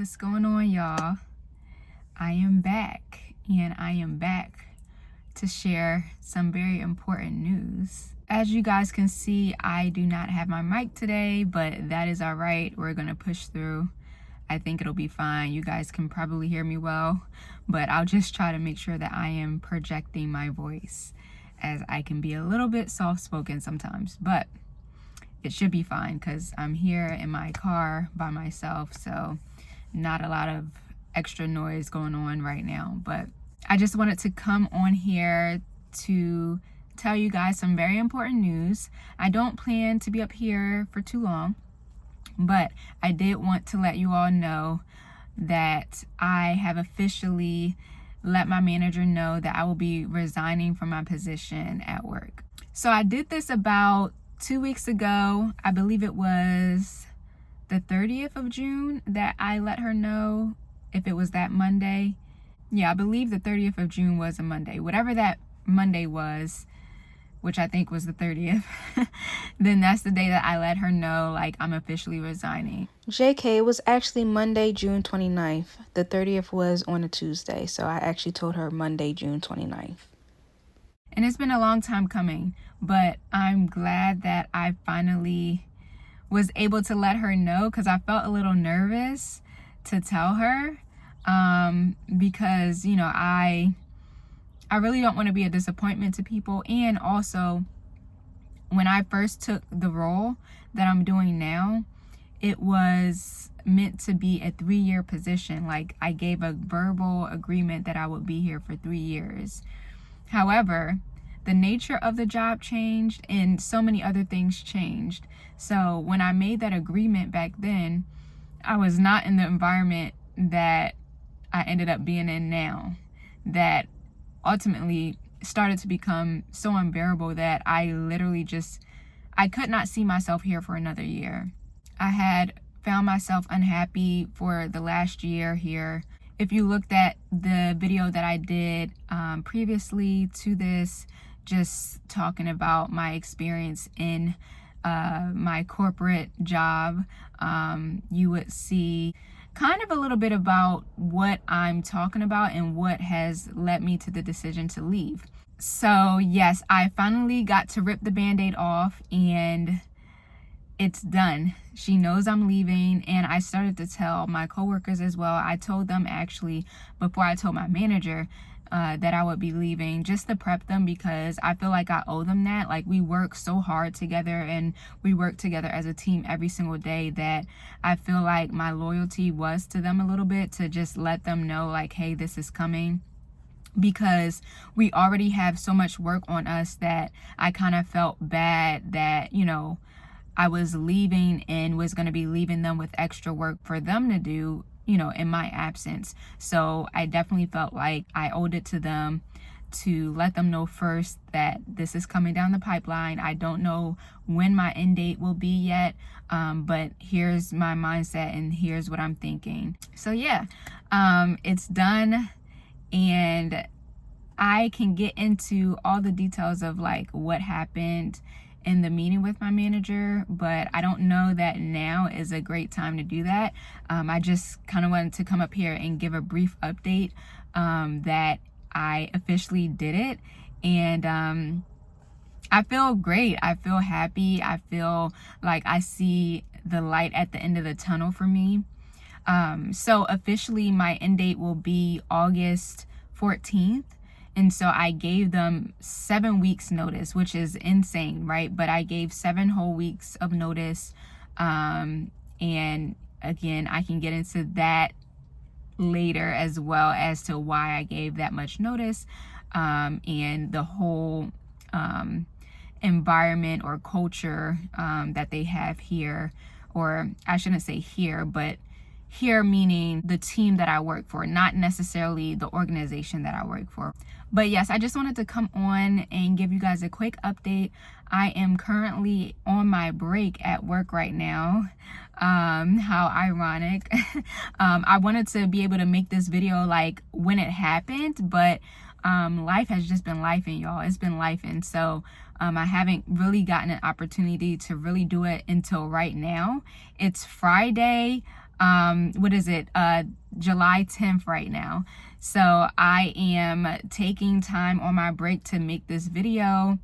What's going on, y'all? I am back, and I am back to share some very important news. As you guys can see, I do not have my mic today, but that is all right. We're gonna push through. I think it'll be fine. You guys can probably hear me well, but I'll just try to make sure that I am projecting my voice, as I can be a little bit soft-spoken sometimes, but it should be fine because I'm here in my car by myself, so not a lot of extra noise going on right now. But I just wanted to come on here to tell you guys some very important news. I don't plan to be up here for too long, but I did want to let you all know that I have officially let my manager know that I will be resigning from my position at work. So I did this about 2 weeks ago. I believe it was the 30th of June that I let her know, if it was that Monday. Yeah, I believe the 30th of June was a Monday. Whatever that Monday was, which I think was the 30th, then that's the day that I let her know, like, I'm officially resigning. JK, it was actually Monday, June 29th. The 30th was on a Tuesday, so I actually told her Monday, June 29th. And it's been a long time coming, but I'm glad that I finally was able to let her know, because I felt a little nervous to tell her, because, you know, I really don't want to be a disappointment to people. And also, when I first took the role that I'm doing now, it was meant to be a 3-year position. Like, I gave a verbal agreement that I would be here for 3 years. However, the nature of the job changed and so many other things changed. So when I made that agreement back then, I was not in the environment that I ended up being in now, that ultimately started to become so unbearable that I literally I could not see myself here for another year. I had found myself unhappy for the last year here. If you looked at the video that I did previously to this, just talking about my experience in my corporate job, you would see kind of a little bit about what I'm talking about and what has led me to the decision to leave. So yes, I finally got to rip the Band-Aid off, and it's done. She knows I'm leaving, and I started to tell my coworkers as well. I told them actually before I told my manager that I would be leaving, just to prep them, because I feel like I owe them that. Like, we work so hard together, and we work together as a team every single day, that I feel like my loyalty was to them a little bit, to just let them know, like, hey, this is coming. Because we already have so much work on us that I kind of felt bad that, you know, I was leaving and was going to be leaving them with extra work for them to do, you know, in my absence. So I definitely felt like I owed it to them to let them know first that this is coming down the pipeline. I don't know when my end date will be yet, but here's my mindset and here's what I'm thinking. So yeah, it's done, and I can get into all the details of like what happened in the meeting with my manager, but I don't know that now is a great time to do that. I just kind of wanted to come up here and give a brief update that I officially did it, and I feel great. I feel happy. I feel like I see the light at the end of the tunnel for me. So officially my end date will be August 14th. And so I gave them 7 weeks notice, which is insane, right? But I gave 7 whole weeks of notice. And again, I can get into that later, as well as to why I gave that much notice, and the whole environment or culture that they have here. Or I shouldn't say here, but here meaning the team that I work for, not necessarily the organization that I work for. But yes, I just wanted to come on and give you guys a quick update. I am currently on my break at work right now. How ironic. I wanted to be able to make this video like when it happened, but life has just been lifing, y'all. It's been lifing. So I haven't really gotten an opportunity to really do it until right now. It's Friday. what is it? July 10th right now. So I am taking time on my break to make this video.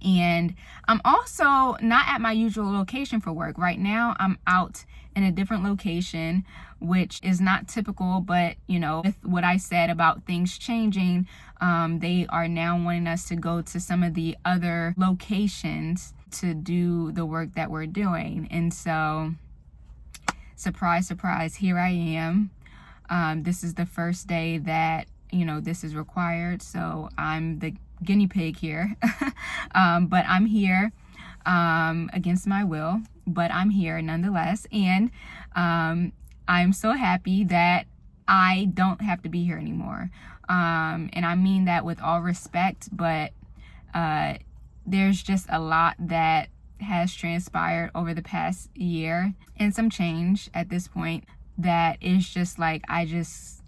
And I'm also not at my usual location for work. Right now, I'm out in a different location, which is not typical, but you know, with what I said about things changing, they are now wanting us to go to some of the other locations to do the work that we're doing. And so, surprise, surprise, here I am. This is the first day that, you know, this is required. So I'm the guinea pig here. But I'm here against my will, but I'm here nonetheless. And I'm so happy that I don't have to be here anymore. And I mean that with all respect, but there's just a lot that has transpired over the past year and some change at this point that is just like, I just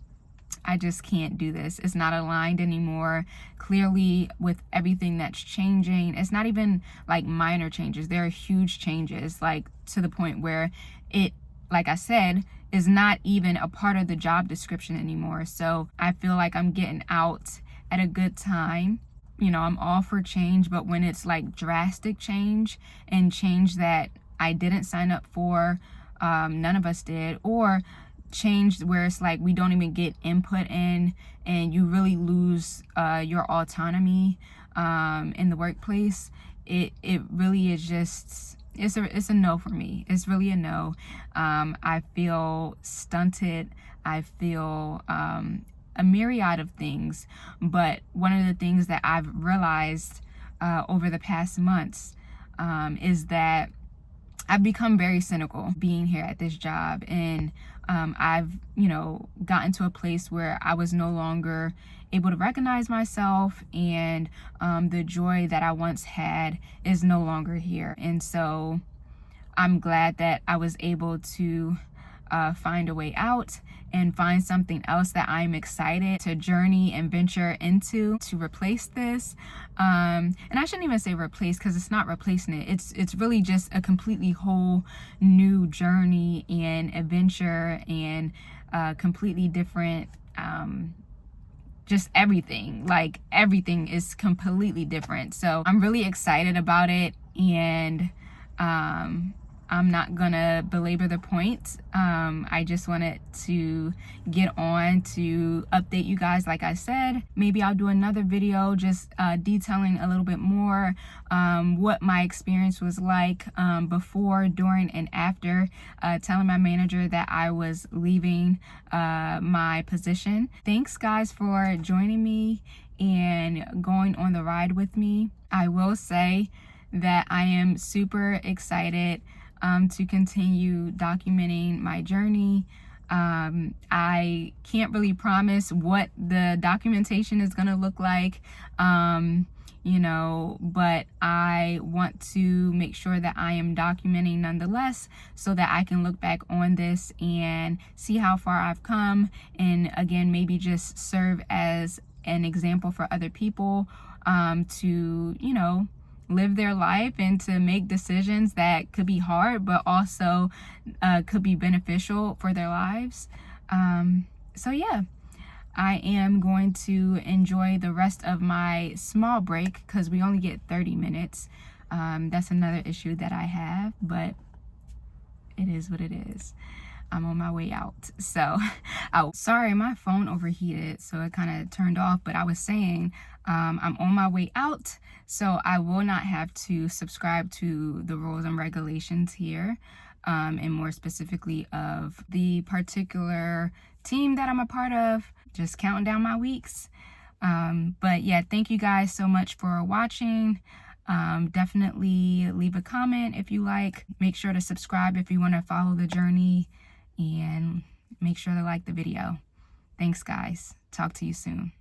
can't do this. It's not aligned anymore. Clearly, with everything that's changing, it's not even like minor changes. There are huge changes, like to the point where it, like I said, is not even a part of the job description anymore. So I feel like I'm getting out at a good time. You know, I'm all for change, but when it's like drastic change and change that I didn't sign up for, none of us did, or change where it's like we don't even get input in and you really lose your autonomy in the workplace, it really is just, it's a no for me. It's really a no. I feel stunted. I feel a myriad of things, but one of the things that I've realized over the past months is that I've become very cynical being here at this job, and I've, you know, gotten to a place where I was no longer able to recognize myself, and the joy that I once had is no longer here. And so I'm glad that I was able to find a way out and find something else that I'm excited to journey and venture into to replace this. And I shouldn't even say replace, because it's not replacing it. It's really just a completely whole new journey and adventure and completely different, just everything. Like everything is completely different. So I'm really excited about it, and I'm not gonna belabor the point. I just wanted to get on to update you guys. Like I said, maybe I'll do another video just detailing a little bit more what my experience was like before, during, and after telling my manager that I was leaving my position. Thanks guys for joining me and going on the ride with me. I will say that I am super excited to continue documenting my journey. I can't really promise what the documentation is going to look like, you know, but I want to make sure that I am documenting nonetheless, so that I can look back on this and see how far I've come, and again, maybe just serve as an example for other people to, you know, live their life and to make decisions that could be hard, but also could be beneficial for their lives. So yeah, I am going to enjoy the rest of my small break, because we only get 30 minutes. That's another issue that I have, but it is what it is. I'm on my way out. So, oh, sorry, my phone overheated, so it kind of turned off. But I was saying, I'm on my way out, so I will not have to subscribe to the rules and regulations here, and more specifically of the particular team that I'm a part of. Just counting down my weeks. But yeah, thank you guys so much for watching. Definitely leave a comment if you like. Make sure to subscribe if you want to follow the journey, and make sure to like the video. Thanks guys. Talk to you soon.